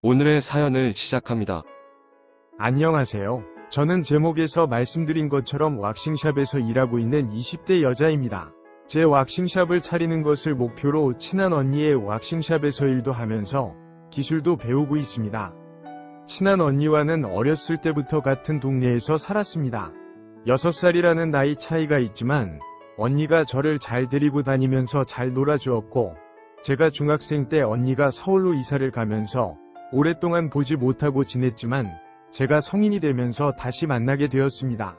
오늘의 사연을 시작합니다. 안녕하세요. 저는 제목에서 말씀드린 것처럼 왁싱샵에서 일하고 있는 20대 여자입니다. 제 왁싱샵을 차리는 것을 목표로 친한 언니의 왁싱샵에서 일도 하면서 기술도 배우고 있습니다. 친한 언니와는 어렸을 때부터 같은 동네에서 살았습니다. 6살이라는 나이 차이가 있지만 언니가 저를 잘 데리고 다니면서 잘 놀아주었고, 제가 중학생 때 언니가 서울로 이사를 가면서 오랫동안 보지 못하고 지냈지만 제가 성인이 되면서 다시 만나게 되었습니다.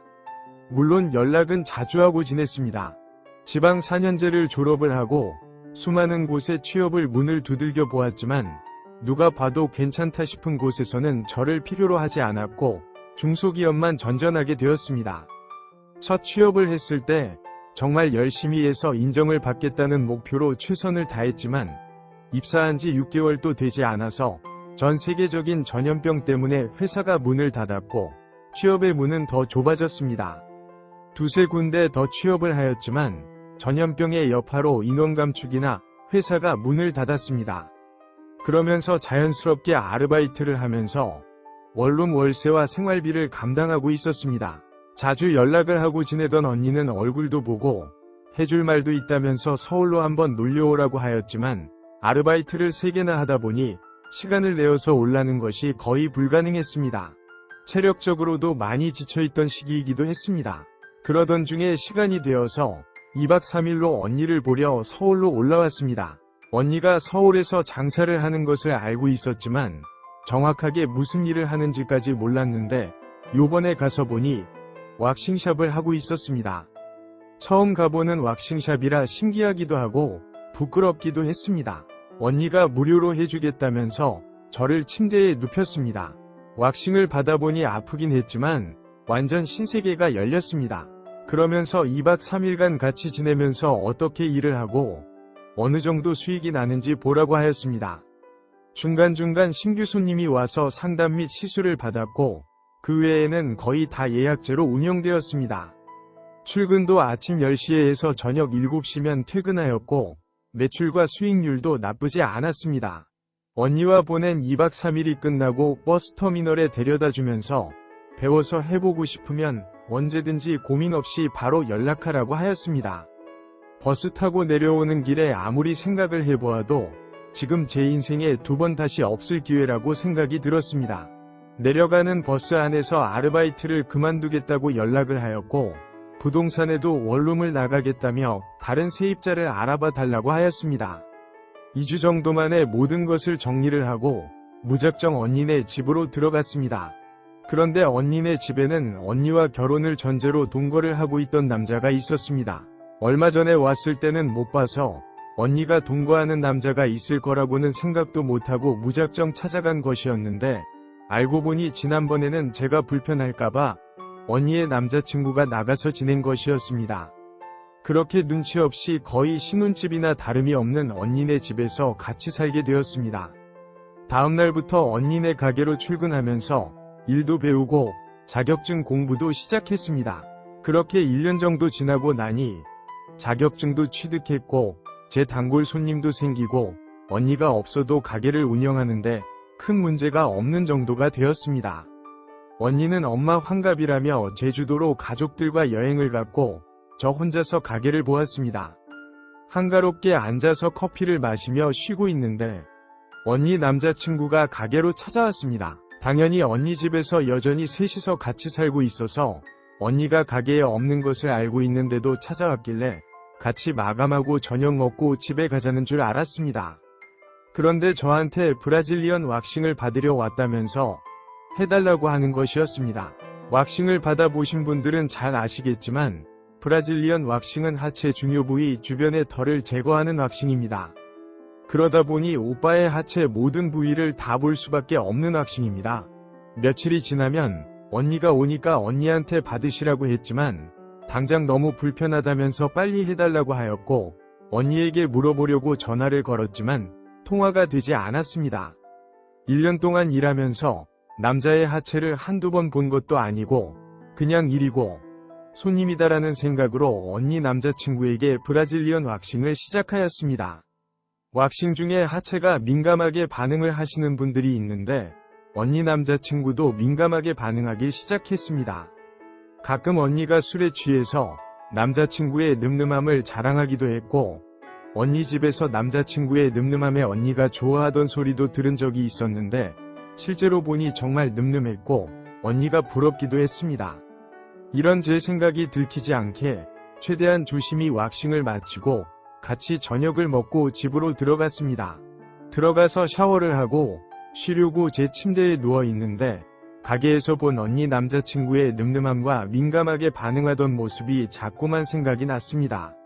물론 연락은 자주 하고 지냈습니다. 지방 4년제를 졸업을 하고 수많은 곳에 취업을 문을 두들겨 보았지만 누가 봐도 괜찮다 싶은 곳에서는 저를 필요로 하지 않았고 중소기업만 전전하게 되었습니다. 첫 취업을 했을 때 정말 열심히 해서 인정을 받겠다는 목표로 최선을 다했지만 입사한 지 6개월도 되지 않아서 전 세계적인 전염병 때문에 회사가 문을 닫았고 취업의 문은 더 좁아졌습니다. 두세 군데 더 취업을 하였지만 전염병의 여파로 인원 감축이나 회사가 문을 닫았습니다. 그러면서 자연스럽게 아르바이트를 하면서 원룸 월세와 생활비를 감당하고 있었습니다. 자주 연락을 하고 지내던 언니는 얼굴도 보고 해줄 말도 있다면서 서울로 한번 놀려오라고 하였지만 아르바이트를 3개나 하다 보니 시간을 내어서 올라는 것이 거의 불가능했습니다. 체력적으로도 많이 지쳐있던 시기이기도 했습니다. 그러던 중에 시간이 되어서 2박 3일로 언니를 보려 서울로 올라왔습니다. 언니가 서울에서 장사를 하는 것을 알고 있었지만 정확하게 무슨 일을 하는지까지 몰랐는데 요번에 가서 보니 왁싱샵을 하고 있었습니다. 처음 가보는 왁싱샵이라 신기하기도 하고 부끄럽기도 했습니다. 언니가 무료로 해주겠다면서 저를 침대에 눕혔습니다. 왁싱을 받아보니 아프긴 했지만 완전 신세계가 열렸습니다. 그러면서 2박 3일간 같이 지내면서 어떻게 일을 하고 어느 정도 수익이 나는지 보라고 하였습니다. 중간중간 신규 손님이 와서 상담 및 시술을 받았고 그 외에는 거의 다 예약제로 운영되었습니다. 출근도 아침 10시에 해서 저녁 7시면 퇴근하였고 매출과 수익률도 나쁘지 않았습니다. 언니와 보낸 2박 3일이 끝나고 버스터미널에 데려다주면서 배워서 해보고 싶으면 언제든지 고민 없이 바로 연락하라고 하였습니다. 버스 타고 내려오는 길에 아무리 생각을 해보아도 지금 제 인생에 2번 다시 없을 기회라고 생각이 들었습니다. 내려가는 버스 안에서 아르바이트를 그만두겠다고 연락을 하였고 부동산에도 원룸을 나가겠다며 다른 세입자를 알아봐 달라고 하였습니다. 2주 정도 만에 모든 것을 정리를 하고 무작정 언니네 집으로 들어갔습니다. 그런데 언니네 집에는 언니와 결혼을 전제로 동거를 하고 있던 남자가 있었습니다. 얼마 전에 왔을 때는 못 봐서 언니가 동거하는 남자가 있을 거라고는 생각도 못하고 무작정 찾아간 것이었는데 알고 보니 지난번에는 제가 불편할까봐 언니의 남자친구가 나가서 지낸 것이었습니다. 그렇게 눈치 없이 거의 신혼집이나 다름이 없는 언니네 집에서 같이 살게 되었습니다. 다음날부터 언니네 가게로 출근하면서 일도 배우고 자격증 공부도 시작했습니다. 그렇게 1년 정도 지나고 나니 자격증도 취득했고 제 단골 손님도 생기고 언니가 없어도 가게를 운영하는데 큰 문제가 없는 정도가 되었습니다. 언니는 엄마 환갑이라며 제주도로 가족들과 여행을 갔고 저 혼자서 가게를 보았습니다. 한가롭게 앉아서 커피를 마시며 쉬고 있는데 언니 남자친구가 가게로 찾아왔습니다. 당연히 언니 집에서 여전히 셋이서 같이 살고 있어서 언니가 가게에 없는 것을 알고 있는데도 찾아왔길래 같이 마감하고 저녁 먹고 집에 가자는 줄 알았습니다. 그런데 저한테 브라질리언 왁싱을 받으려 왔다면서 해달라고 하는 것이었습니다. 왁싱을 받아보신 분들은 잘 아시겠지만 브라질리언 왁싱은 하체 중요 부위 주변의 털을 제거하는 왁싱입니다. 그러다 보니 오빠의 하체 모든 부위를 다 볼 수밖에 없는 왁싱입니다. 며칠이 지나면 언니가 오니까 언니한테 받으시라고 했지만 당장 너무 불편하다면서 빨리 해달라고 하였고 언니에게 물어보려고 전화를 걸었지만 통화가 되지 않았습니다. 1년 동안 일하면서 남자의 하체를 한두 번 본 것도 아니고 그냥 일이고 손님이다라는 생각으로 언니 남자친구에게 브라질리언 왁싱을 시작하였습니다. 왁싱 중에 하체가 민감하게 반응을 하시는 분들이 있는데 언니 남자친구도 민감하게 반응하기 시작했습니다. 가끔 언니가 술에 취해서 남자친구의 늠름함을 자랑하기도 했고 언니 집에서 남자친구의 늠름함에 언니가 좋아하던 소리도 들은 적이 있었는데 실제로 보니 정말 늠름했고 언니가 부럽기도 했습니다. 이런 제 생각이 들키지 않게 최대한 조심히 왁싱을 마치고 같이 저녁을 먹고 집으로 들어갔습니다. 들어가서 샤워를 하고 쉬려고 제 침대에 누워 있는데 가게에서 본 언니 남자친구의 늠름함과 민감하게 반응하던 모습이 자꾸만 생각이 났습니다.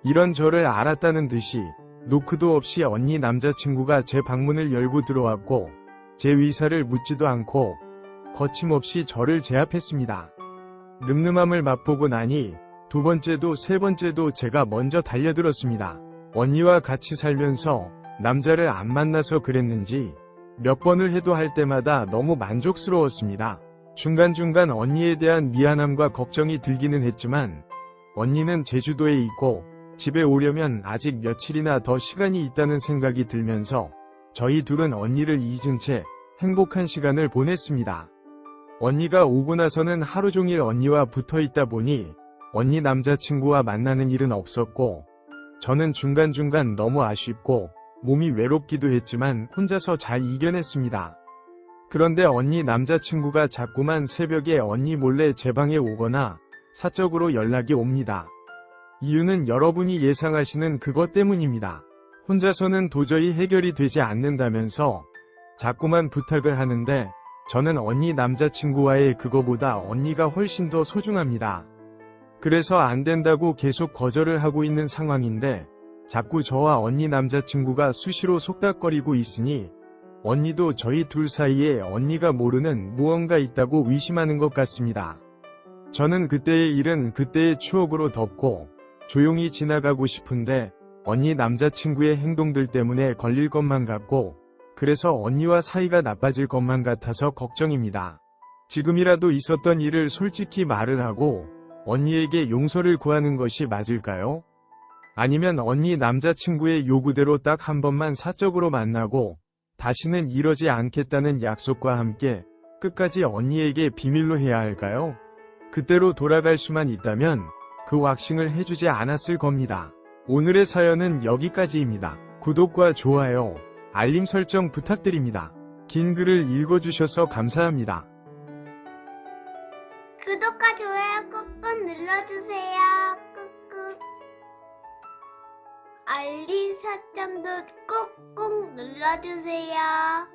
이런 저를 알았다는 듯이 노크도 없이 언니 남자친구가 제 방문을 열고 들어왔고 제 위사를 묻지도 않고 거침없이 저를 제압했습니다. 늠름함을 맛보고 나니 두 번째도 세 번째도 제가 먼저 달려들었습니다. 언니와 같이 살면서 남자를 안 만나서 그랬는지 몇 번을 해도 할 때마다 너무 만족스러웠습니다. 중간중간 언니에 대한 미안함과 걱정이 들기는 했지만 언니는 제주도에 있고 집에 오려면 아직 며칠이나 더 시간이 있다는 생각이 들면서 저희 둘은 언니를 잊은 채 행복한 시간을 보냈습니다. 언니가 오고 나서는 하루 종일 언니와 붙어 있다 보니 언니 남자친구와 만나는 일은 없었고 저는 중간중간 너무 아쉽고 몸이 외롭기도 했지만 혼자서 잘 이겨냈습니다. 그런데 언니 남자친구가 자꾸만 새벽에 언니 몰래 제 방에 오거나 사적으로 연락이 옵니다. 이유는 여러분이 예상하시는 그것 때문입니다. 혼자서는 도저히 해결이 되지 않는다면서 자꾸만 부탁을 하는데 저는 언니 남자친구와의 그거보다 언니가 훨씬 더 소중합니다. 그래서 안 된다고 계속 거절을 하고 있는 상황인데 자꾸 저와 언니 남자친구가 수시로 속닥거리고 있으니 언니도 저희 둘 사이에 언니가 모르는 무언가 있다고 의심하는 것 같습니다. 저는 그때의 일은 그때의 추억으로 덮고 조용히 지나가고 싶은데 언니 남자친구의 행동들 때문에 걸릴 것만 같고 그래서 언니와 사이가 나빠질 것만 같아서 걱정입니다. 지금이라도 있었던 일을 솔직히 말을 하고 언니에게 용서를 구하는 것이 맞을까요? 아니면 언니 남자친구의 요구대로 딱 한 번만 사적으로 만나고 다시는 이러지 않겠다는 약속과 함께 끝까지 언니에게 비밀로 해야 할까요? 그때로 돌아갈 수만 있다면 그 왁싱을 해주지 않았을 겁니다. 오늘의 사연은 여기까지입니다. 구독과 좋아요, 알림 설정 부탁드립니다. 긴 글을 읽어주셔서 감사합니다. 구독과 좋아요 꾹꾹 눌러주세요. 꾹꾹. 알림 설정도 꾹꾹 눌러주세요.